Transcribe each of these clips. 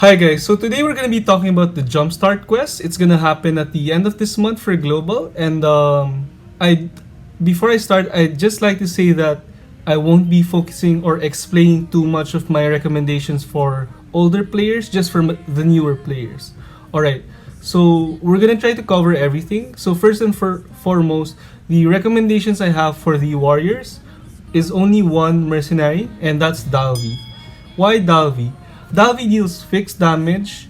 Hi guys, so today we're gonna be talking about the Jumpstart quest. It's gonna happen at the end of this month for global, and I before I start, I'd just like to say that I won't be focusing or explaining too much of my recommendations for older players, just for the newer players. All right, so we're gonna try to cover everything. So first and foremost, the recommendations I have for the warriors is only one mercenary, and that's Dalvi. Why Dalvi? Dalvi deals fixed damage.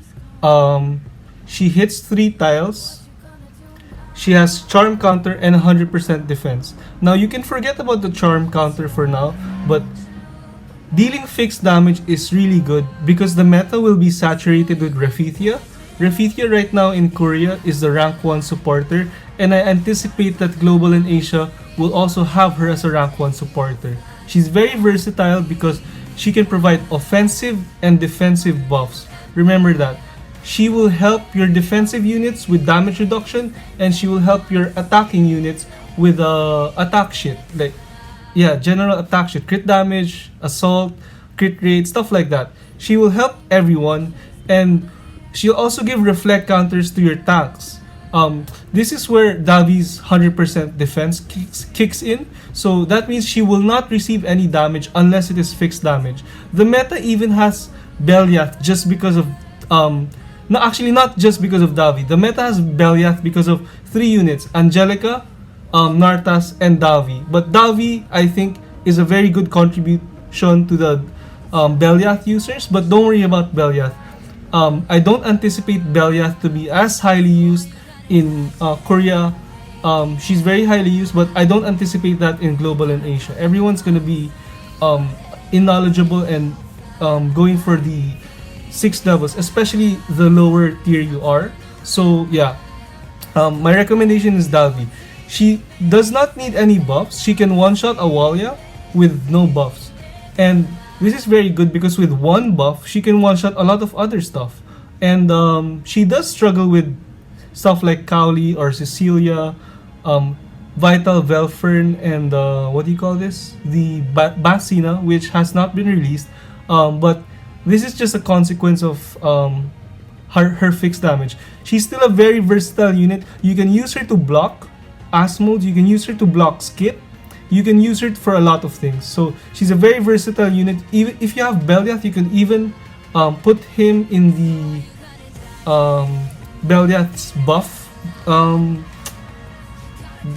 She hits 3 tiles. She has charm counter and 100% defense. Now you can forget about the charm counter for now, but dealing fixed damage is really good because the meta will be saturated with Raphithia. Raphithia right now in Korea is the rank 1 supporter, and I anticipate that Global and Asia will also have her as a rank 1 supporter. She's very versatile because she can provide offensive and defensive buffs. Remember that. She will help your defensive units with damage reduction, and she will help your attacking units with attack shit. Like, yeah, general attack shit. Crit damage, assault, crit rate, stuff like that. She will help everyone, and she'll also give reflect counters to your tanks. This is where Davi's 100% defense kicks in. So that means she will not receive any damage unless it is fixed damage. The meta even has Beliath just because of no, actually not just because of Davi. The meta has Beliath because of 3 units: Angelica, Nartas, and Davi. But Davi, I think, is a very good contribution to the Beliath users. But don't worry about Beliath. I don't anticipate Beliath to be as highly used in Korea. She's very highly used, but I don't anticipate that in Global and Asia. Everyone's gonna be knowledgeable and going for the 6 levels, especially the lower tier you are. So yeah, my recommendation is Dalvi. She does not need any buffs. She can one-shot awhile with no buffs, and this is very good because with one buff, she can one-shot a lot of other stuff. And she does struggle with stuff like Cowley or Cecilia, Vital Velfern, and what do you call this? The Basina, which has not been released. But this is just a consequence of her fixed damage. She's still a very versatile unit. You can use her to block Asmodes, you can use her to block Skip, you can use her for a lot of things. So she's a very versatile unit. Even if you have Beliath, you can even put him in the Beliath's buff,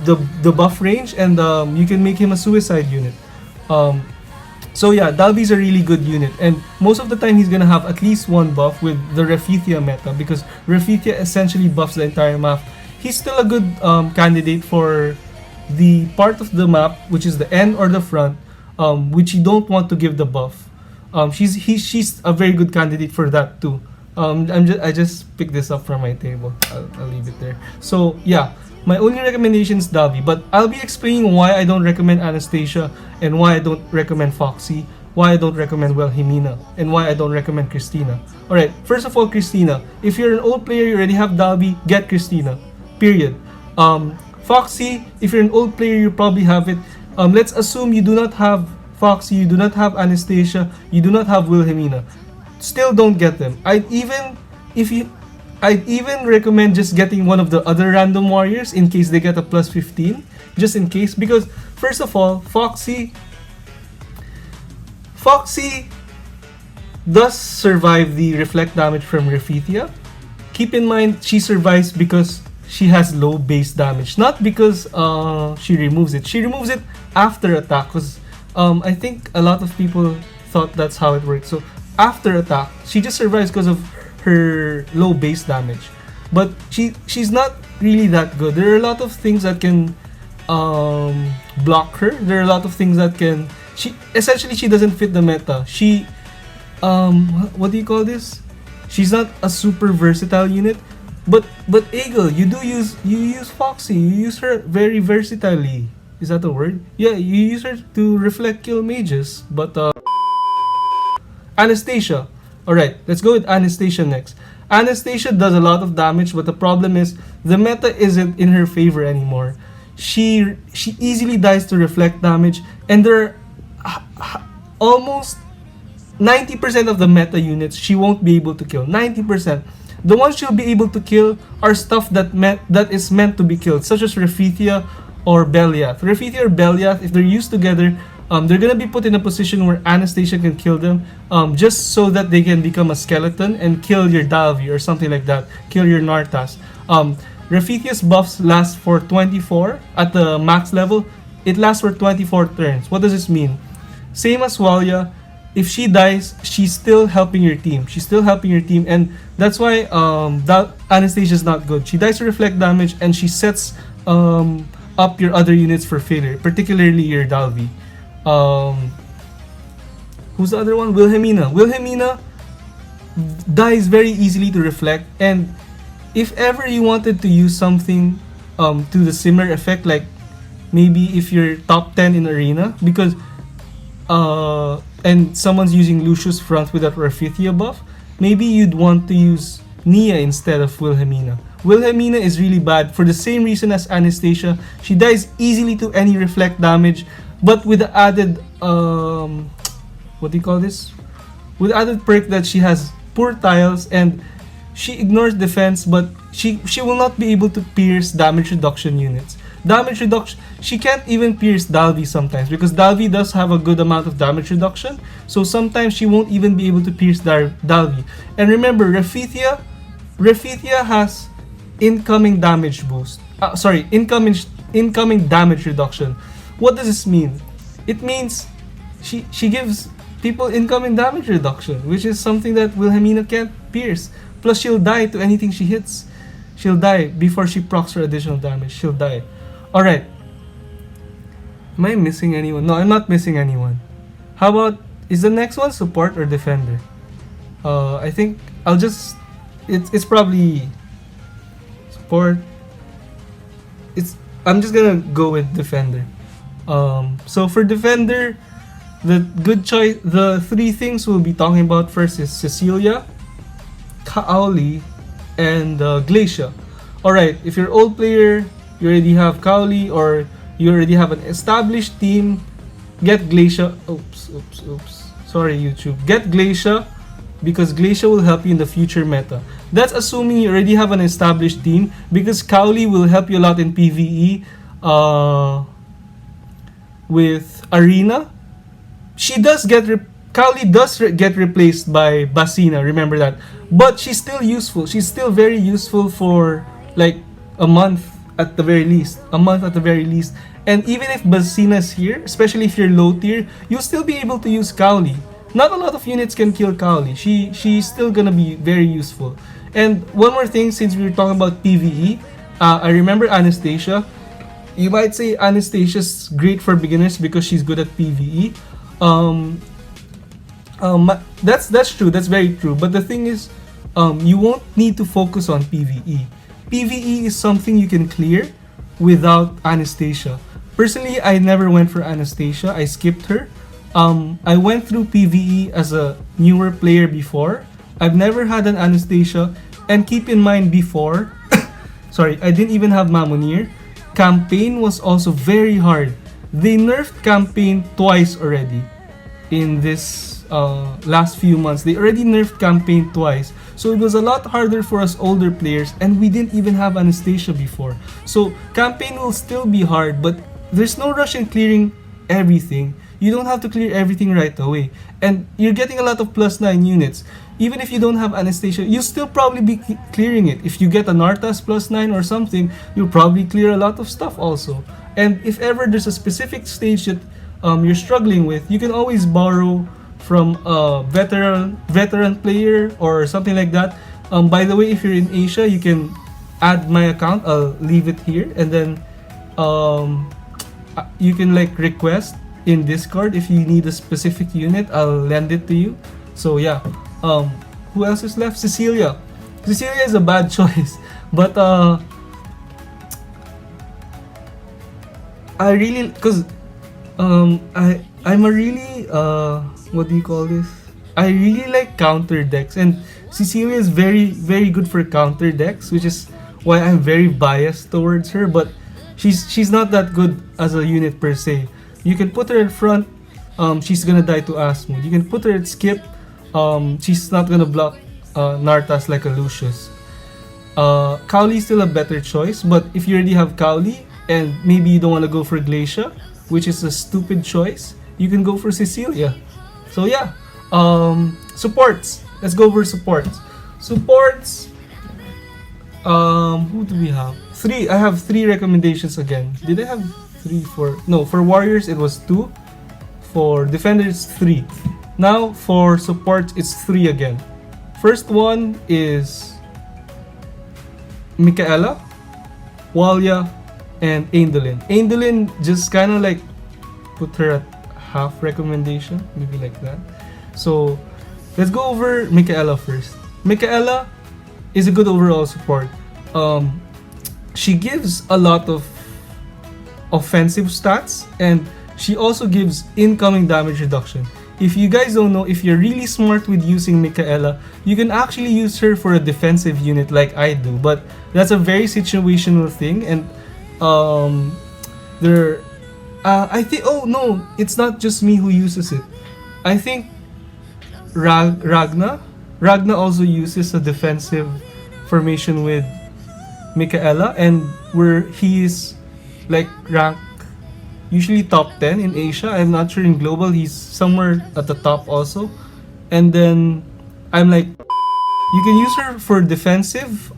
the buff range, and you can make him a suicide unit. So yeah, Dalvi's a really good unit, and most of the time he's gonna have at least one buff with the Raphithia meta because Raphithia essentially buffs the entire map. He's still a good candidate for the part of the map which is the end or the front, which you don't want to give the buff. She's a very good candidate for that too. I just picked this up from my table. I'll leave it there. So yeah, my only recommendation is Dalvi, but I'll be explaining why I don't recommend Anastasia and why I don't recommend Foxy, why I don't recommend Wilhelmina, and why I don't recommend Christina. Alright, first of all, Christina. If you're an old player, you already have Dalvi, get Christina. Period. Foxy, if you're an old player, you probably have it. Let's assume you do not have Foxy, you do not have Anastasia, you do not have Wilhelmina. Still don't get them. I'd even recommend just getting one of the other random warriors in case they get a plus 15, just in case, because first of all, Foxy does survive the reflect damage from Raphithia. Keep in mind, she survives because she has low base damage, not because she removes it. She removes it after attack, because I think a lot of people thought that's how it works. So after attack, she just survives because of her low base damage. But she's not really that good. There are a lot of things that can block her. There are a lot of things that can... She doesn't fit the meta. She... what do you call this? She's not a super versatile unit. But Aegle, you use Foxy. You use her very versatilely. Is that a word? Yeah, you use her to reflect kill mages. But Anastasia. Alright, let's go with Anastasia next. Anastasia does a lot of damage, but the problem is the meta isn't in her favor anymore. She easily dies to reflect damage, and there are almost 90% of the meta units she won't be able to kill. 90%. The ones she'll be able to kill are stuff that is meant to be killed, such as Raphithia or Beliath. Raphithia or Beliath, if they're used together, they're gonna be put in a position where Anastasia can kill them, just so that they can become a skeleton and kill your Dalvi or something like that, kill your Nartas. Raphithia's buffs last for 24 at the max level. It lasts for 24 turns. What does this mean? Same as Walia, if she dies, she's still helping your team. She's still helping your team, and that's why that Anastasia is not good. She dies to reflect damage, and she sets up your other units for failure, particularly your Dalvi. Who's the other one? Wilhelmina. Wilhelmina dies very easily to reflect, and if ever you wanted to use something to the similar effect, like maybe if you're top 10 in arena, because and someone's using Lucius front with that Raphithia buff, maybe you'd want to use Nia instead of Wilhelmina. Wilhelmina is really bad for the same reason as Anastasia. She dies easily to any reflect damage, but with the added what do you call this? With the added perk that she has poor tiles and she ignores defense, but she will not be able to pierce damage reduction units. Damage reduction, she can't even pierce Dalvi sometimes, because Dalvi does have a good amount of damage reduction, so sometimes she won't even be able to pierce Dalvi. And remember, Raphithia has incoming damage boost. Incoming damage reduction. What does this mean? It means she gives people incoming damage reduction, which is something that Wilhelmina can't pierce. Plus, she'll die to anything she hits. She'll die before she procs her additional damage. She'll die. Alright. Am I missing anyone? No, I'm not missing anyone. How about, is the next one support or defender? I think I'll just, it's probably support. I'm just gonna go with defender. So for defender, the good choice, the three things we'll be talking about first is Cecilia, Kaoli, and Glacia. Alright, if you're old player, you already have Kaoli, or you already have an established team, get Glacia. Oops. Sorry, YouTube. Get Glacia, because Glacia will help you in the future meta. That's assuming you already have an established team, because Kaoli will help you a lot in PvE with Arena. Kaoli does get replaced by Basina, remember that. But she's still useful. She's still very useful for like a month at the very least. And even if Basina is here, especially if you're low tier, you'll still be able to use Kaoli. Not a lot of units can kill Kaoli. She's still gonna be very useful. And one more thing, since we were talking about PvE, I remember Anastasia. You might say Anastasia's great for beginners because she's good at PvE. That's true. That's very true. But the thing is, you won't need to focus on PvE. PvE is something you can clear without Anastasia. Personally, I never went for Anastasia. I skipped her. I went through PvE as a newer player before. I've never had an Anastasia. And keep in mind before, sorry, I didn't even have Mamonir. Campaign was also very hard. They nerfed campaign twice already in this last few months. They already nerfed campaign twice. So it was a lot harder for us older players, and we didn't even have Anastasia before. So campaign will still be hard, but there's no rush in clearing everything. You don't have to clear everything right away. And you're getting a lot of +9 units. Even if you don't have Anastasia, you'll still probably be clearing it. If you get an Arthas +9 or something, you'll probably clear a lot of stuff also. And if ever there's a specific stage that you're struggling with, you can always borrow from a veteran player or something like that. By the way, if you're in Asia, you can add my account. I'll leave it here, and then you can like request in Discord if you need a specific unit. I'll lend it to you. So yeah, who else is left? Cecilia. Cecilia is a bad choice, but I really, cause I'm a really what do you call this? I really like counter decks, and Cecilia is very good for counter decks, which is why I'm very biased towards her. But she's not that good as a unit per se. You can put her in front, she's gonna die to Asmode. You can put her at skip. She's not gonna block Nartas like a Lucius. Cowley is still a better choice, but if you already have Cowley and maybe you don't want to go for Glacia, which is a stupid choice, you can go for Cecilia. So yeah, supports. Let's go over supports. Supports. Who do we have? Three. I have three recommendations again. Did I have three for? No, for warriors it was two. For defenders, three. Now for support, it's three again. First one is Michaela, Walia, and Aegle. Aegle just kind of like put her at half recommendation, maybe like that. So let's go over Michaela first. Michaela is a good overall support. She gives a lot of offensive stats, and she also gives incoming damage reduction. If you guys don't know, if you're really smart with using Michaela, you can actually use her for a defensive unit like I do, but that's a very situational thing. And I think, oh no, it's not just me who uses it. I think Ragna also uses a defensive formation with Michaela, and where he is like rank usually top 10 in Asia. I'm not sure in global, he's somewhere at the top also. And then I'm like, you can use her for defensive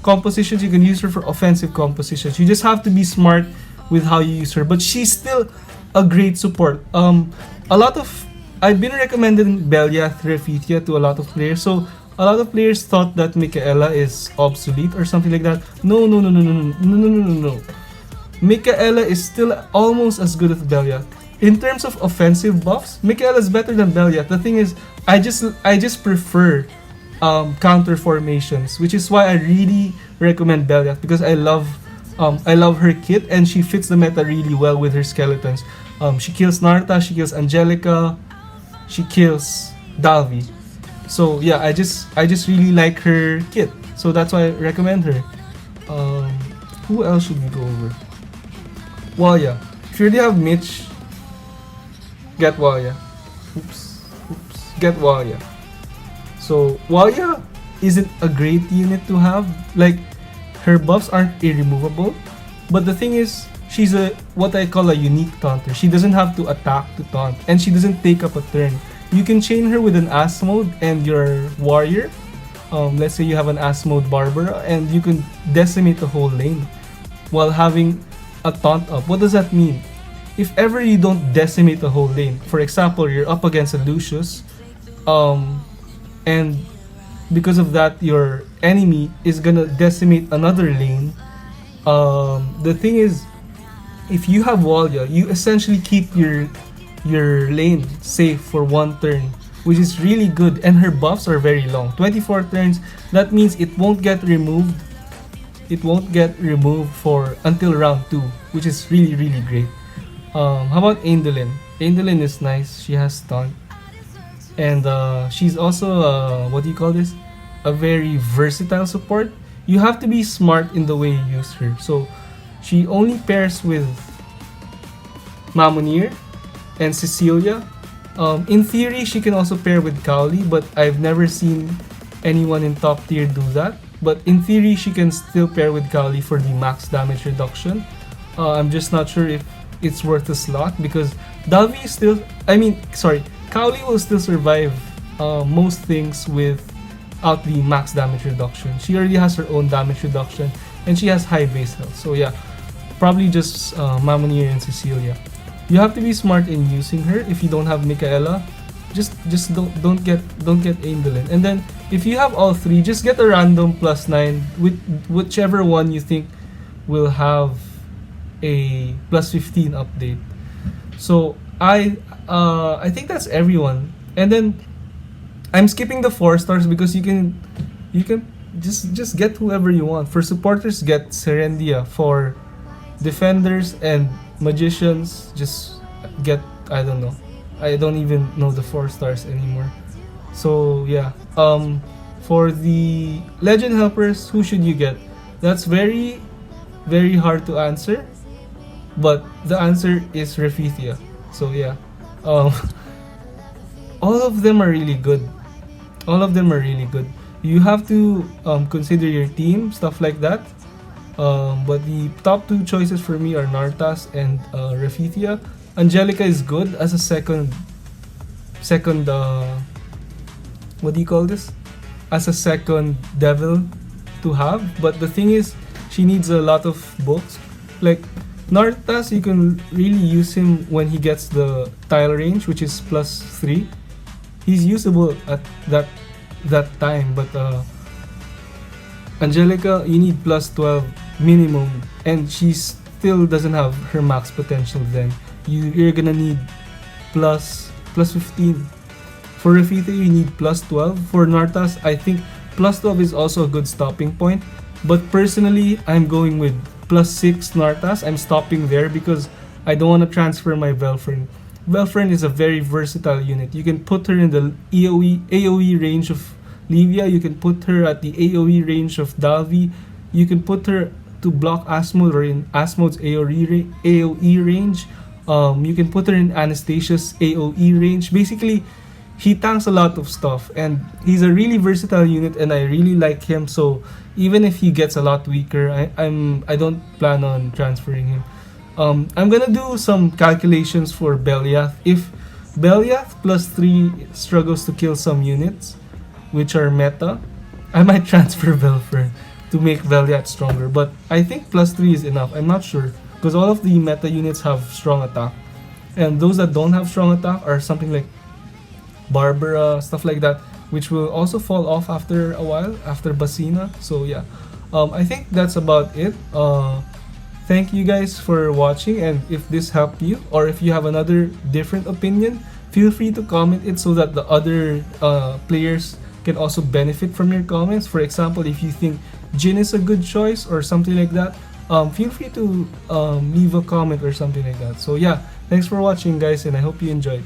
compositions, you can use her for offensive compositions. You just have to be smart with how you use her, but she's still a great support. I've been recommending Beliath Refithia to a lot of players, so a lot of players thought that Michaela is obsolete or something like that. No. Michaela is still almost as good as Beliath. In terms of offensive buffs, Michaela is better than Beliath. The thing is, I just prefer counter formations, which is why I really recommend Beliath, because I love her kit, and she fits the meta really well with her skeletons. She kills Narta, she kills Angelica, she kills Dalvi. So yeah, I just really like her kit, so that's why I recommend her. Who else should we go over? Walia. If you already have Mitch, get Walia. Oops. Get Walia. So Walia isn't a great unit to have. Like, her buffs aren't irremovable, but the thing is, she's a what I call a unique taunter. She doesn't have to attack to taunt, and she doesn't take up a turn. You can chain her with an Ass mode and your warrior. Let's say you have an Ass mode Barbara, and you can decimate the whole lane while having a taunt up. What does that mean? If ever you don't decimate the whole lane, for example, you're up against a Lucius, and because of that your enemy is gonna decimate another lane, the thing is, if you have Walia, you essentially keep your lane safe for one turn, which is really good, and her buffs are very long, 24 turns. That means it won't get removed for until round 2, which is really great. How about Aegle? Aegle is nice. She has stun, and she's also what do you call this? A very versatile support. You have to be smart in the way you use her. So she only pairs with Mamonir and Cecilia. In theory, she can also pair with Cowley, but I've never seen anyone in top tier do that. But in theory, she can still pair with Cowley for the max damage reduction. I'm just not sure if it's worth a slot, because Cowley will still survive most things without the max damage reduction. She already has her own damage reduction, and she has high base health. So yeah, probably just Mamonir and Cecilia. You have to be smart in using her. If you don't have Michaela, just don't get Aegle. And then if you have all three, just get a random +9 with whichever one you think will have a +15 update. So I think that's everyone. And then I'm skipping the 4 stars because you can just get whoever you want. For supporters, get Serendia. For defenders and magicians, just get, I don't know. I don't even know the 4 stars anymore. So yeah. For the legend helpers, who should you get? That's very hard to answer, but the answer is Refithia. So yeah, um, all of them are really good. All of them are really good. You have to consider your team, stuff like that. But the top two choices for me are Nartas and Raphithia. Angelica is good as a second what do you call this? As a second devil to have. But the thing is, she needs a lot of books. Like Nartas, you can really use him when he gets the tile range, which is +3. He's usable at that time, but Angelica, you need +12 minimum, and she still doesn't have her max potential. Then you're gonna need +15. For Raphithia, you need +12. For Nartas, I think +12 is also a good stopping point. But personally, I'm going with +6 Nartas. I'm stopping there because I don't want to transfer my Velfern. Velfern is a very versatile unit. You can put her in the AoE range of Livia. You can put her at the AoE range of Dalvi. You can put her to block Asmode or in Asmode's AoE range. You can put her in Anastasia's AoE range. Basically, he tanks a lot of stuff, and he's a really versatile unit, and I really like him. So even if he gets a lot weaker, I don't plan on transferring him. I'm gonna do some calculations for Beliath. If Beliath +3 struggles to kill some units, which are meta, I might transfer Velfern to make Beliath stronger. But I think +3 is enough. I'm not sure, because all of the meta units have strong attack, and those that don't have strong attack are something like Barbara, stuff like that, which will also fall off after a while, after Basina. So yeah, I think that's about it. Thank you guys for watching, and if this helped you, or if you have another different opinion, feel free to comment it so that the other players can also benefit from your comments. For example, if you think Jhin is a good choice or something like that, feel free to leave a comment or something like that. So yeah, thanks for watching guys, and I hope you enjoyed.